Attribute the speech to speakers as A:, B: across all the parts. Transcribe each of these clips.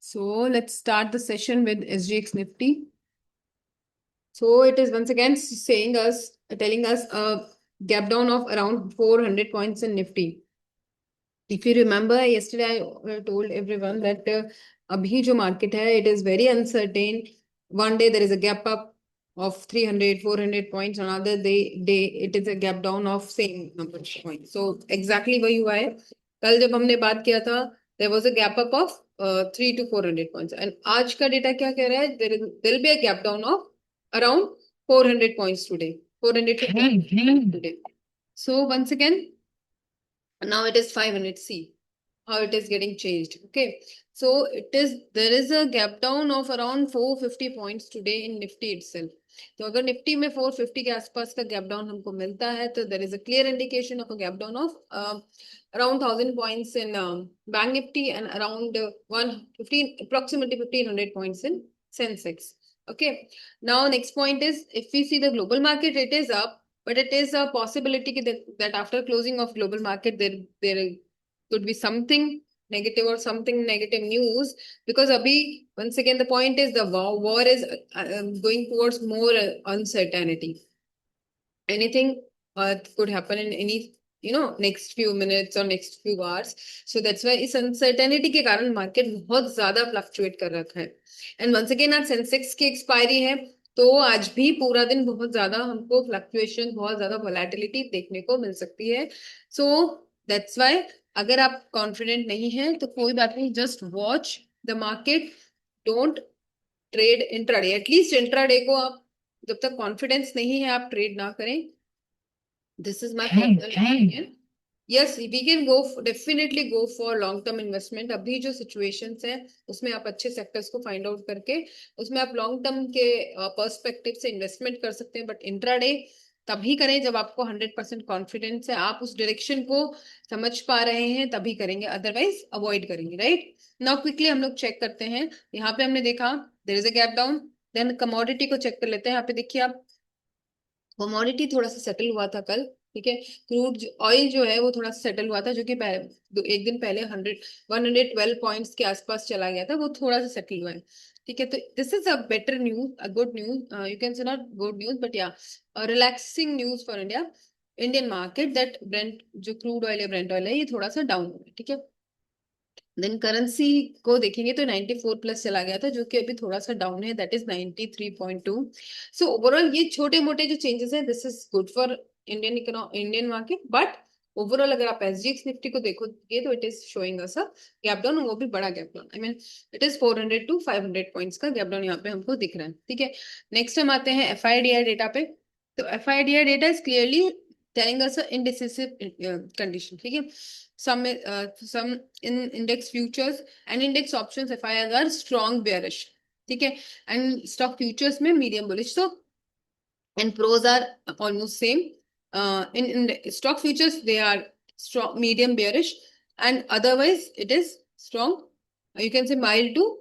A: So let's start the session with SGX Nifty. So it is once again telling us a gap down of around 400 points in Nifty. If you remember, yesterday I told everyone that abhi jo market hai, it is very uncertain. One day there is a gap up of 300, 400 points. Another day it is a gap down of same number of points. So exactly वही हुआ है. कल जब हमने बात किया था, there was a gap up of 3 to 400 points. And आज का डेटा क्या कह रहा है? There will be a gap down of around 400 points today. 400 to 400 today. So once again, now it is 500. See how it is getting changed. Okay, so there is a gap down of around 450 points today in Nifty itself. तो अगर Nifty में 450 के आसपास का gap down हमको मिलता है तो there is a clear indication of a gap down of around 1000 points in bank nifty and around 115 approximately 1500 points in sensex. Okay, now next point is, if we see the global market, it is up, but it is a possibility that after closing of global market there could be something negative or something negative news, because abhi once again the point is the war is going towards more uncertainty. Anything could happen in any next few minutes or next few hours. So that's why इस uncertainty के कारण market बहुत ज्यादा fluctuate कर रखा है. And once again आज Sensex की एक्सपायरी है, तो आज भी पूरा दिन बहुत ज्यादा हमको फ्लक्चुएशन, बहुत ज्यादा वोलेटिलिटी देखने को मिल सकती है. सो दैट्स व्हाई अगर आप कॉन्फिडेंट नहीं है तो कोई बात नहीं, just watch the market, don't trade intraday. At least intraday को आप जब तक कॉन्फिडेंस नहीं है आप ट्रेड ना करें. This is my personal opinion. Yes, we can definitely go for long term investment. अभी जो सिचुएशंस है उसमें आप अच्छे सेक्टर्स को फाइंड आउट करके उसमें आप लॉन्ग टर्म के पर्सपेक्टिव से इन्वेस्टमेंट कर सकते हैं. बट इंट्राडे तभी करें जब आपको 100% कॉन्फिडेंस है, आप उस डायरेक्शन को समझ पा रहे हैं, तभी करेंगे, अदरवाइज अवॉइड करेंगे. राइट नाउ क्विकली हम लोग चेक करते हैं. यहाँ पे हमने देखा there is a gap down. Then commodity को चेक कर लेते हैं. यहाँ पे देखिए आप, कमोडिटी थोड़ा सा सेटल हुआ था कल. ठीक है, क्रूड ऑयल जो है वो थोड़ा सा सेटल हुआ था, जो कि एक दिन पहले 112 पॉइंट्स के आसपास चला गया था, वो थोड़ा सा सेटल हुआ है. ठीक है, तो this is a better news, a good news. You can say not good news but या relaxing news for India, Indian market, that Brent जो क्रूड ऑयल है, ब्रेंट ऑयल है, ये थोड़ा सा डाउन हुआ है. ठीक है, देन करेंसी को देखेंगे तो 94 प्लस चला गया था, जो कि अभी थोड़ा सा डाउन है, दैट इज 93.2. सो ओवरऑल ये छोटे मोटे जो चेंजेस है, this is good for Indian market. But overall अगर आप एसजीएक्स निफ्टी को देखोगे तो it is showing us a gap down, वो भी बड़ा gap down. I mean it is 400 to 500 points का गैप डाउन यहाँ पे हमको दिख रहा है. ठीक है, नेक्स्ट हम आते हैं एफआईडीआई डेटा पे. तो FIDI data is clearly telling us a indecisive condition. ठीक है, some in index futures and index options FIIs are strong bearish. ठीक है, and stock futures में medium bullish. So and pros are almost same. In stock futures they are strong medium bearish, and otherwise it is strong, you can say mild to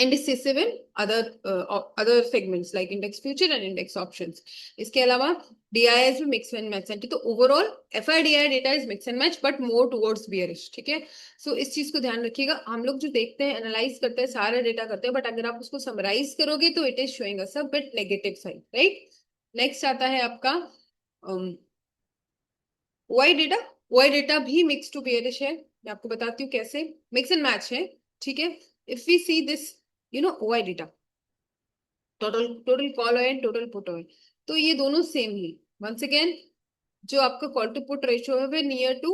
A: indecisive in other segments like index future and index options. इसके अलावा DIs में mix and match है. तो overall FIDI data is mix and match but more towards bearish. ठीक है, सो इस चीज को ध्यान रखिएगा. हम लोग जो देखते हैं, एनालाइज करते हैं, सारे डेटा करते हैं, बट अगर आप उसको समराइज करोगे तो it is showing us a bit negative side. Right, next आता है आपका वाई डेटा. वाई डेटा भी मिक्स टू बियरिश है. मैं आपको बताती हूँ कैसे. मिक्स एंड मैच है. ठीक है, if we see this OI data, total call oil, total put oil, तो ये दोनों सेम ही. वंस अगेन जो आपका कॉल टू पुट रेशियो है वो नियर टू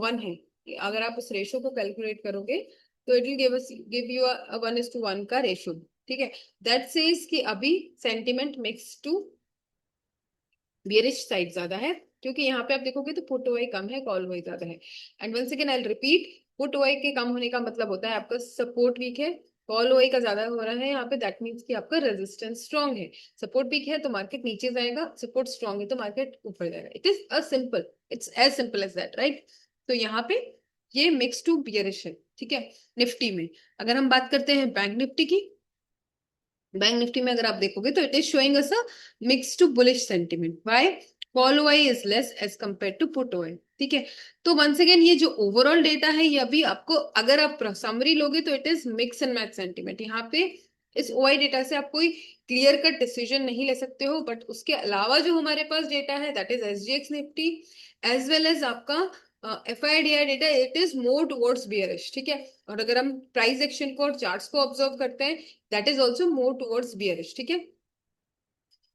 A: 1 है. अगर आप इस रेशियो को कैलकुलेट करोगे तो इट विल गिव यू 1:1 का रेशियो. ठीक है, दैट सेज कि अभी sentiment mix to bearish side ज्यादा है, क्योंकि यहाँ पे आप देखोगे तो पुट ओआई कम है, कॉल ओआई ज्यादा है. And once again I repeat, put OI के कम होने का मतलब होता है आपका सपोर्ट वीक है, कॉल ओआई का ज्यादा हो रहा है यहाँ पे, दैट मीन्स कि आपका रेजिस्टेंस स्ट्रांग है. सपोर्ट वीक है तो मार्केट नीचे जाएगा, सपोर्ट स्ट्रांग है तो मार्केट ऊपर जाएगा. It is a simple, it's as simple as that. Right, तो यहाँ पे ये मिक्स टू बियरिश है. ठीक है, निफ्टी में अगर हम बात करते हैं बैंक निफ्टी की, बैंक निफ्टी में अगर आप देखोगे तो it is showing us a mix to bullish sentiment. Why? Call OI is less as compare to put OI. ठीक है। तो वंस अगेन ये जो ओवरऑल डेटा है ये अभी आपको, अगर आप समरी लोगे तो it is mix and match sentiment. यहाँ पे इस ओआई डेटा से आप कोई क्लियर कट डिसीजन नहीं ले सकते हो, बट उसके अलावा जो हमारे पास डेटा है that is SGX Nifty as well as आपका FIDI data, it is more towards bearish, ठीक है। और अगर हम प्राइस एक्शन को और चार्ट्स को ऑब्जर्व करते हैं that is also more towards bearish, ठीक है।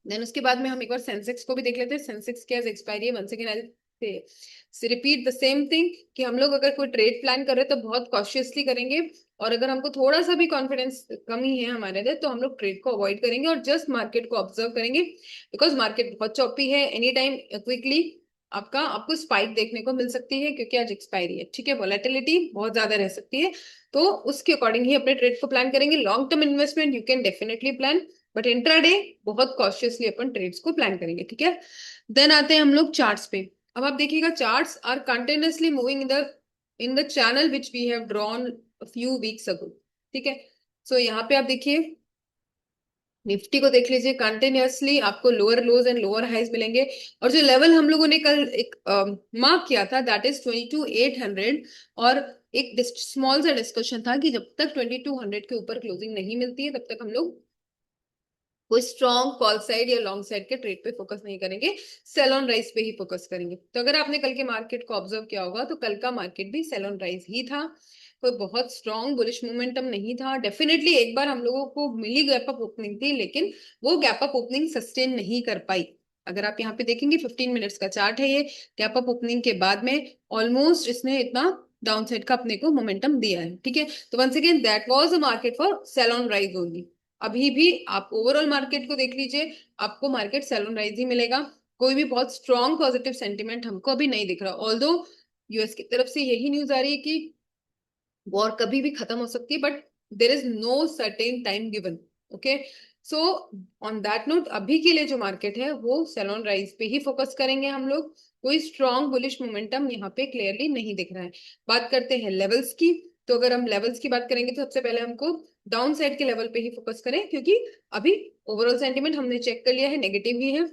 A: देन उसके बाद में हम एक बार सेंसेक्स को भी देख लेते हैं। सेंसेक्स की आज एक्सपायरी है, once again I repeat the same thing कि हम लोग अगर कोई ट्रेड प्लान कर रहे हैं तो बहुत कॉशियसली करेंगे, और अगर हमको थोड़ा सा भी कॉन्फिडेंस कमी है हमारे अंदर तो हम लोग ट्रेड को अवॉइड करेंगे और जस्ट मार्केट को ऑब्जर्व करेंगे, बिकॉज मार्केट बहुत चौपी है। एनी टाइम क्विकली आपको स्पाइक देखने को मिल सकती है क्योंकि आज एक्सपायरी है, ठीक है। वॉलेटिलिटी बहुत ज्यादा रह सकती है, तो उसके अकॉर्डिंग ही अपने ट्रेड को प्लान करेंगे। Long term investment you can definitely plan, but intraday बहुत कॉशियसली अपन ट्रेड्स को प्लान करेंगे, ठीक है। देन आते हैं हम लोग चार्ट्स पे। अब आप देखिएगा charts are continuously moving in the channel which we have drawn few weeks ago, ठीक है। सो यहाँ पे आप देखिए निफ्टी को देख लीजिए, कंटिन्यूअसली आपको lower lows and lower highs मिलेंगे, और जो लेवल हम लोगों ने कल एक मार्क किया था दैट इज 22,800, और एक स्मॉल सा डिस्कशन था कि जब तक 2200 के ऊपर क्लोजिंग नहीं मिलती है तब तक हम लोग कोई स्ट्रॉन्ग कॉल साइड या लॉन्ग साइड के ट्रेड पे फोकस नहीं करेंगे, सेल ऑन राइज पे ही फोकस करेंगे। तो अगर आपने कल के मार्केट को ऑब्जर्व किया होगा तो कल का मार्केट भी सेल ऑन राइज ही था, कोई बहुत स्ट्रॉन्ग बुलिश मोमेंटम नहीं था। डेफिनेटली एक बार हम लोगों को मिली गैप अप ओपनिंग थी, लेकिन वो गैप अप ओपनिंग सस्टेन नहीं कर पाई। अगर आप यहाँ पे देखेंगे 15 मिनट्स का चार्ट है ये, गैप अप ओपनिंग के बाद में ऑलमोस्ट इसने इतना डाउन साइड का अपने को मोमेंटम दिया है, ठीक है। तो once again that was a market for sell on rise only. अभी भी आप ओवरऑल मार्केट को देख लीजिए, आपको मार्केट सेल ऑन राइज ही मिलेगा, कोई भी बहुत स्ट्रॉन्ग पॉजिटिव सेंटिमेंट हमको अभी नहीं दिख रहा। ऑल्दो यूएस की तरफ से यही न्यूज आ रही है कि वॉर कभी भी खत्म हो सकती है, but there is no certain time given, okay. So on that note अभी के लिए जो मार्केट है वो सेल ऑन राइज पे ही फोकस करेंगे हम लोग, कोई स्ट्रॉन्ग बुलिश मोमेंटम यहाँ पे क्लियरली नहीं दिख रहा है। बात करते हैं लेवल्स की, तो अगर हम लेवल्स की बात करेंगे तो सबसे पहले हमको डाउन साइड के लेवल पे ही फोकस करें, क्योंकि अभी ओवरऑल सेंटीमेंट हमने चेक कर लिया है नेगेटिव ही है।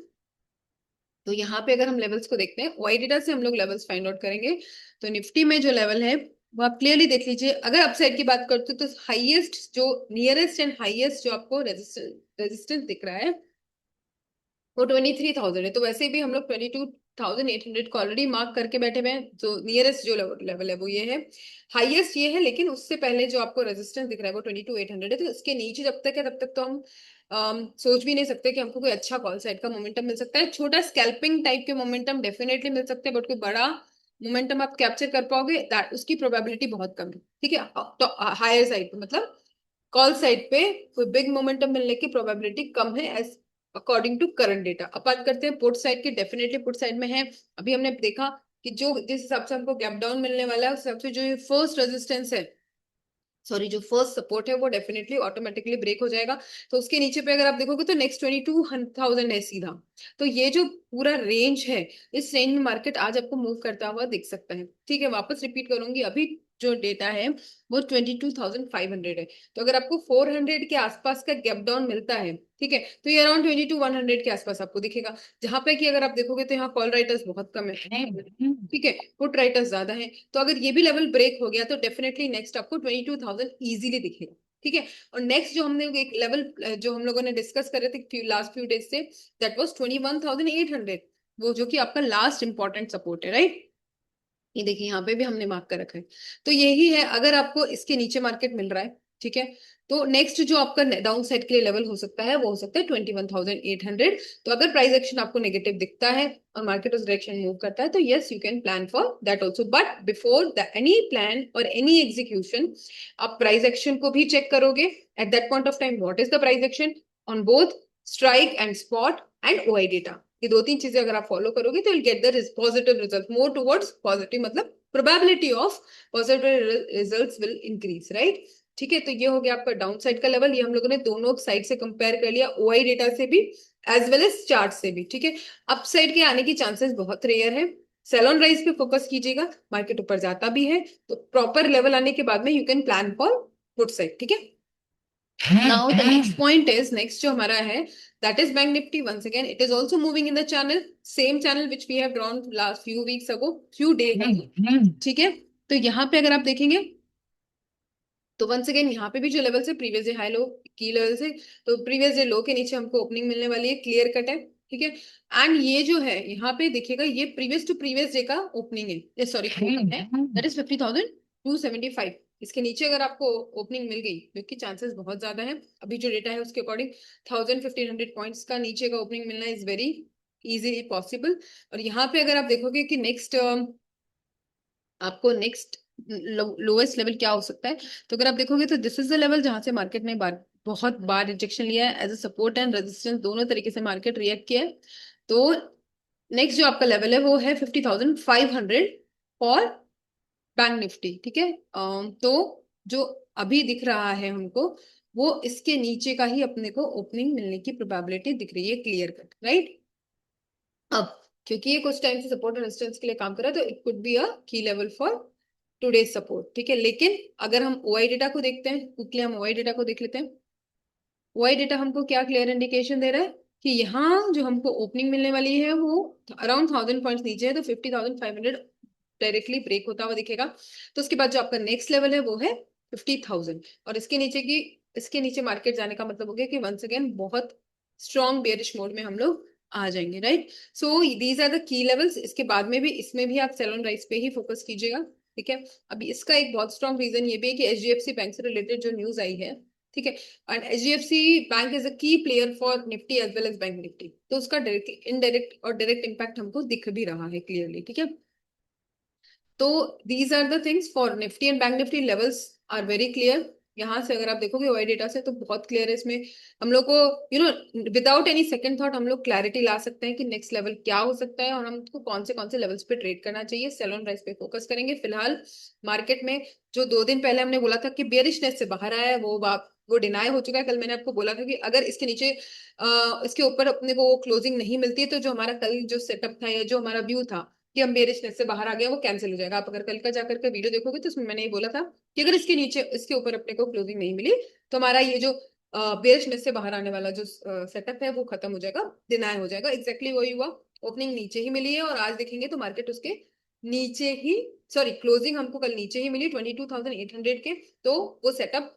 A: तो यहाँ पे अगर हम लेवल्स को देखते हैं वाई डेटा से हम लोग लेवल्स फाइंड आउट करेंगे, तो निफ्टी में जो लेवल है वो आप क्लियरली देख लीजिए। अगर अपसाइड की बात करते हो तो हाईएस्ट जो नियरेस्ट एंड हाईएस्ट जो आपको रेजिस्टेंस दिख रहा है वो 23,000 है। तो वैसे भी हम लोग 22,800 को ऑलरेडी मार्क करके बैठे हुए हैं, जो नियरेस्ट जो लेवल है वो ये है, हाईएस्ट ये है, लेकिन उससे पहले जो आपको रेजिस्टेंस दिख रहा है वो 22,800 है। तो इसके नीचे जब तक है तब तक तो हम सोच भी नहीं सकते कि हमको कोई अच्छा कॉल साइड का मोमेंटम मिल सकता है। छोटा स्कैल्पिंग टाइप के मोमेंटम डेफिनेटली मिल सकते हैं, बट कोई बड़ा मोमेंटम आप कैप्चर कर पाओगे दैट उसकी प्रोबेबिलिटी बहुत कम है, ठीक है। तो हायर साइड पे मतलब कॉल साइड पे कोई बिग मोमेंटम मिलने की प्रोबेबिलिटी कम है as according to current data. अब बात करते हैं पुट साइड की, डेफिनेटली पुट साइड में है। अभी हमने देखा कि जो जिस हिसाब से हमको गैप डाउन मिलने वाला है उस हिसाब से जो ये फर्स्ट रेजिस्टेंस है, सॉरी जो फर्स्ट सपोर्ट है वो डेफिनेटली ऑटोमेटिकली ब्रेक हो जाएगा। तो उसके नीचे पे अगर आप देखोगे तो नेक्स्ट 22,000 है सीधा। तो ये जो पूरा रेंज है, इस रेंज में मार्केट आज आपको मूव करता हुआ दिख सकता है, ठीक है। वापस रिपीट करूंगी, अभी जो डेटा है वो 22,500 है। तो अगर आपको 400 के आसपास का गैप डाउन मिलता है, ठीक है, तो ये अराउंड 22,100 के आसपास आपको दिखेगा, जहां पे कि अगर आप देखोगे तो यहाँ कॉल राइटर्स बहुत कम है, ठीक है, पुट राइटर्स ज्यादा है। तो अगर ये भी लेवल ब्रेक हो गया तो डेफिनेटली नेक्स्ट आपको 22,000 इजीली दिखेगा, ठीक है। और नेक्स्ट जो हमने एक लेवल जो हम लोगों ने डिस्कस कर रहे थे लास्ट फ्यू डेज से, दैट वाज 21,800, वो जो कि आपका लास्ट इंपॉर्टेंट सपोर्ट है, राइट। ये देखिए यहाँ पे भी हमने मार्क कर रखा है। तो यही है, अगर आपको इसके नीचे मार्केट मिल रहा है, ठीक है, तो नेक्स्ट जो आपका डाउन साइड के लिए लेवल हो सकता है वो हो सकता है 21,800। तो अगर प्राइस एक्शन आपको नेगेटिव दिखता है और मार्केट उस डायरेक्शन मूव करता है तो yes you can plan for that also, but before the any plan और एनी एग्जीक्यूशन आप प्राइस एक्शन को भी चेक करोगे at that point of time what is the price action on both strike and spot and OI data. ये दो तीन चीजें अगर आप फॉलो करोगे तो will get the positive result, more towards positive, मतलब probability of positive results will increase, right. ठीक है, तो ये हो गया आपका डाउन साइड का लेवल। ये हम लोगों ने दोनों साइड से कंपेयर कर लिया, ओआई डेटा से भी एज वेल एज चार्ट से भी, ठीक है। अप साइड के आने की चांसेस बहुत रेयर है। सेल ऑन राइज पे फोकस कीजिएगा, मार्केट ऊपर जाता भी है तो प्रॉपर लेवल आने के बाद में you can plan for good side, ठीक है। Now the next point is, next जो हमारा है That is Bank Nifty. Once again, it is also moving in the channel, same channel which we have drawn last few weeks ago, few days ago. ठीक है, तो यहाँ पे अगर आप देखेंगे तो वंस अगेन यहाँ पे भी जो लेवल है प्रीवियस डे हाई लो की लेवल से, तो प्रीवियस डे लो के नीचे हमको ओपनिंग मिलने वाली है, क्लियर कट है। ठीक है, एंड ये जो है यहाँ पे देखिएगा ये प्रीवियस टू प्रीवियस डे का ओपनिंग है, सॉरी है, दैट इज 50,275। इसके नीचे अगर आपको ओपनिंग मिल गई, जो कि चांसेस बहुत ज्यादा है अभी जो डेटा है उसके अकॉर्डिंग, 1,500 पॉइंट्स का नीचे का ओपनिंग मिलना इज वेरी इजीली पॉसिबल। और यहाँ पे अगर आप देखोगे कि नेक्स्ट आपको नेक्स्ट लोएस्ट लेवल क्या हो सकता है, तो अगर आप देखोगे तो दिस इज द लेवल जहां से मार्केट ने बहुत बार रिजेक्शन लिया है, as a support and resistance दोनों तरीके से मार्केट रिएक्ट किया है। तो नेक्स्ट जो आपका लेवल है वो है 50,500 फॉर बैंक निफ्टी। ठीक है, तो जो अभी दिख रहा है हमको वो इसके नीचे का ही अपने को ओपनिंग मिलने की प्रोबेबिलिटी दिख रही है, क्लियर कट, राइट। अब क्योंकि ये कुछ टाइम से सपोर्ट और रेजिस्टेंस के लिए काम कर रहा है तो इट कुड बी अ की लेवल फॉर टुडेज सपोर्ट। ठीक है, लेकिन अगर हम ओआई डेटा को देखते हैं, क्विकली हम ओआई डेटा को देख लेते हैं। ओआई डेटा हमको क्या क्लियर इंडिकेशन दे रहा है कि यहाँ जो हमको ओपनिंग मिलने वाली है वो अराउंड 1,000 पॉइंट्स नीचे है, तो 50,500 डायरेक्टली ब्रेक होता हुआ दिखेगा। तो उसके बाद जो आपका नेक्स्ट लेवल है वो है 50,000, और इसके नीचे मार्केट जाने का मतलब हो गया कि वंस अगेन बहुत स्ट्रॉन्ग बेयरिश मोड में हम लोग आ जाएंगे, right. So these are the key levels. इसके बाद में भी इसमें भी आप सेल ऑन राइज पे ही फोकस कीजिएगा। ठीक है, अभी इसका एक बहुत स्ट्रॉन्ग रीजन ये भी है कि एचडीएफसी बैंक से रिलेटेड जो न्यूज आई है, ठीक है, and HDFC bank is a key player for Nifty as well as bank Nifty, तो उसका डायरेक्ट इनडायरेक्ट और डायरेक्ट इम्पैक्ट हमको दिख भी रहा है क्लियरली। ठीक है, तो these are the things for Nifty and bank Nifty, levels are very clear. यहाँ से अगर आप देखोगे वाई डेटा से तो बहुत क्लियर है। इसमें हम लोग को विदाउट एनी सेकंड थॉट हम लोग क्लैरिटी ला सकते हैं कि नेक्स्ट लेवल क्या हो सकता है और हमको कौन से लेवल्स पे ट्रेड करना चाहिए। सेल ऑन राइज पे फोकस करेंगे फिलहाल। मार्केट में जो 2 दिन पहले हमने बोला था कि बेयरिशनेस से बाहर आया है वो डिनाई हो चुका है। कल मैंने आपको बोला था कि अगर इसके नीचे इसके ऊपर अपने को क्लोजिंग नहीं मिलती है तो जो हमारा कल जो सेटअप था या जो हमारा व्यू था कि हम बेयरिशनेस से बाहर आ गए वो कैंसिल हो जाएगा। आप अगर कल का जाकर के वीडियो देखोगे तो उसमें मैंने ये बोला था कि अगर इसके नीचे इसके ऊपर अपने को क्लोजिंग नहीं मिली तो हमारा ये जो बेयरिशनेस से बाहर आने वाला जो सेटअप है वो खत्म हो जाएगा, डिनाई हो जाएगा। एग्जैक्टली वही हुआ, ओपनिंग नीचे ही मिली है और आज देखेंगे तो मार्केट उसके नीचे ही, सॉरी क्लोजिंग हमको कल नीचे ही मिली 22,800 के, तो वो सेटअप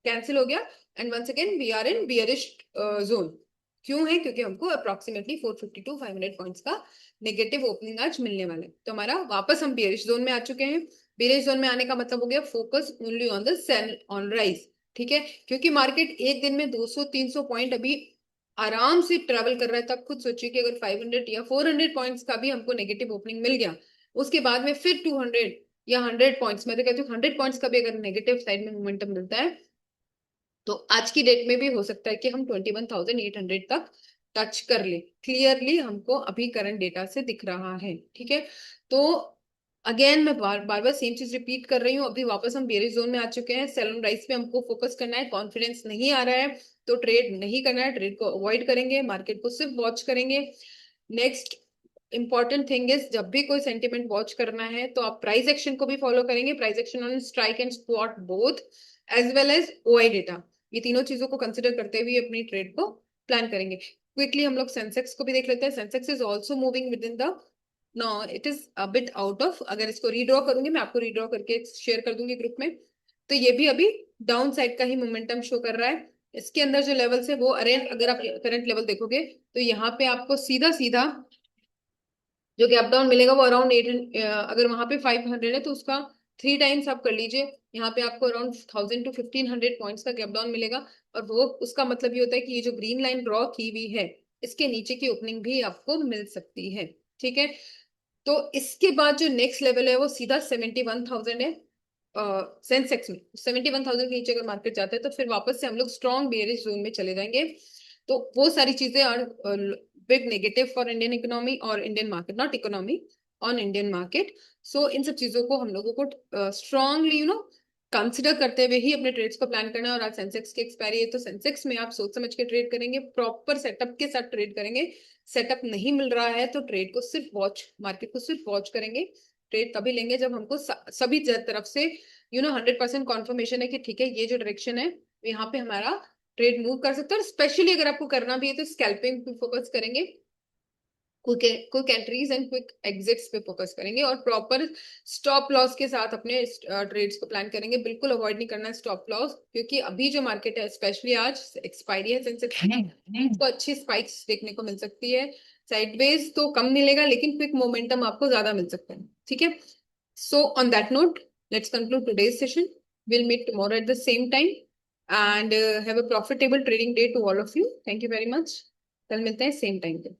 A: कैंसिल हो गया। And once again we are in bearish zone. क्यों है? क्योंकि हमको अप्रोक्सीमेटली 452 500 पॉइंट्स का नेगेटिव ओपनिंग आज मिलने वाले, तो हमारा वापस हम बियरिश जोन में आ चुके हैं। बियरिश जोन में आने का मतलब हो गया focus only on the sell on rise. ठीक है, क्योंकि मार्केट एक दिन में 200-300 पॉइंट अभी आराम से ट्रेवल कर रहा है। तब खुद सोचिए कि अगर 500 या 400 पॉइंट्स का भी हमको नेगेटिव ओपनिंग मिल गया, उसके बाद में फिर 200 या 100 पॉइंट्स, मैं तो कहती हूँ 100 पॉइंट्स का भी अगर नेगेटिव साइड में मोमेंटम मिलता है तो आज की डेट में भी हो सकता है कि हम 21,800 तक टच कर ले। क्लियरली हमको अभी करंट डेटा से दिख रहा है। ठीक है, तो अगेन मैं बार बार सेम चीज रिपीट कर रही हूँ, अभी वापस हम बेरिश जोन में आ चुके हैं। सेल ऑन राइज पे हमको फोकस करना है। कॉन्फिडेंस नहीं आ रहा है तो ट्रेड नहीं करना है, ट्रेड को अवॉइड करेंगे, मार्केट को सिर्फ वॉच करेंगे। नेक्स्ट इंपॉर्टेंट थिंग इज, जब भी कोई सेंटिमेंट वॉच करना है तो आप प्राइस एक्शन को भी फॉलो करेंगे। Price action on strike and spot both as well as OI data, ये तीनों चीजों को कंसिडर करते हुए अपनी ट्रेड को प्लान करेंगे। क्विकली हम लोग सेंसेक्स को भी देख लेते हैं। Sensex is also moving with in the, no it is a bit out of, अगर इसको रीड्रॉ करूंगी मैं आपको रीड्रॉ करके शेयर कर दूंगी ग्रुप में, तो ये भी अभी डाउन साइड का ही मोमेंटम शो कर रहा है। इसके अंदर जो लेवल्स है वो अरेंज, अगर आप करंट लेवल देखोगे तो यहाँ पे आपको सीधा सीधा जो गैप डाउन मिलेगा वो अराउंड 8, अगर वहां पे 500 है तो उसका 3 टाइम्स आप कर लीजिए। यहाँ पे आपको अराउंड 1,000 to 1,500 पॉइंट्स का गैप डाउन मिलेगा, और वो उसका मतलब ये होता है कि ये जो ग्रीन लाइन ड्रॉ की हुई है इसके नीचे की ओपनिंग भी आपको मिल सकती है। ठीक है, तो इसके बाद जो नेक्स्ट लेवल है वो सीधा 71,000 है। सेंसेक्स में 71,000 के नीचे अगर मार्केट जाता है तो फिर वापस से हम लोग स्ट्रॉन्ग बेयरिश जोन में चले जाएंगे। तो वो सारी चीजें और big negative for Indian economy और Indian market, not economy, on Indian market. So इन सब चीजों को हम लोगों को स्ट्रांगली कंसिडर करते हुए ही अपने ट्रेड्स को प्लान करना है। और आज सेंसेक्स की एक्सपायरी है तो सेंसेक्स में आप सोच समझ के ट्रेड करेंगे, प्रॉपर सेटअप के साथ ट्रेड करेंगे। सेटअप नहीं मिल रहा है तो ट्रेड को सिर्फ वॉच, मार्केट को सिर्फ वॉच करेंगे। ट्रेड तभी लेंगे जब हमको सभी तरफ से 100% कॉन्फर्मेशन है कि ठीक है ये जो डायरेक्शन है यहाँ पे हमारा ट्रेड मूव कर सकते हो, और स्पेशली अगर आपको करना भी है तो स्कैल्पिंग पे फोकस करेंगे, quick entries and quick exits पे फोकस करेंगे, और प्रॉपर स्टॉप लॉस के साथ अपने ट्रेड्स को प्लान करेंगे। बिल्कुल अवॉइड नहीं करना है स्टॉप लॉस, क्योंकि अभी जो मार्केट है, स्पेशली आज एक्सपायरी है सेंसेक्स में, तो अच्छी स्पाइक्स देखने को मिल सकती है। साइडवेज तो कम मिलेगा, लेकिन क्विक मोमेंटम आपको ज्यादा मिल सकता है। ठीक है, so on that note, let's conclude today's session. Will meet tomorrow at the same time, and have a profitable trading day to all of you. Thank you very much. कल मिलते हैं same time पे।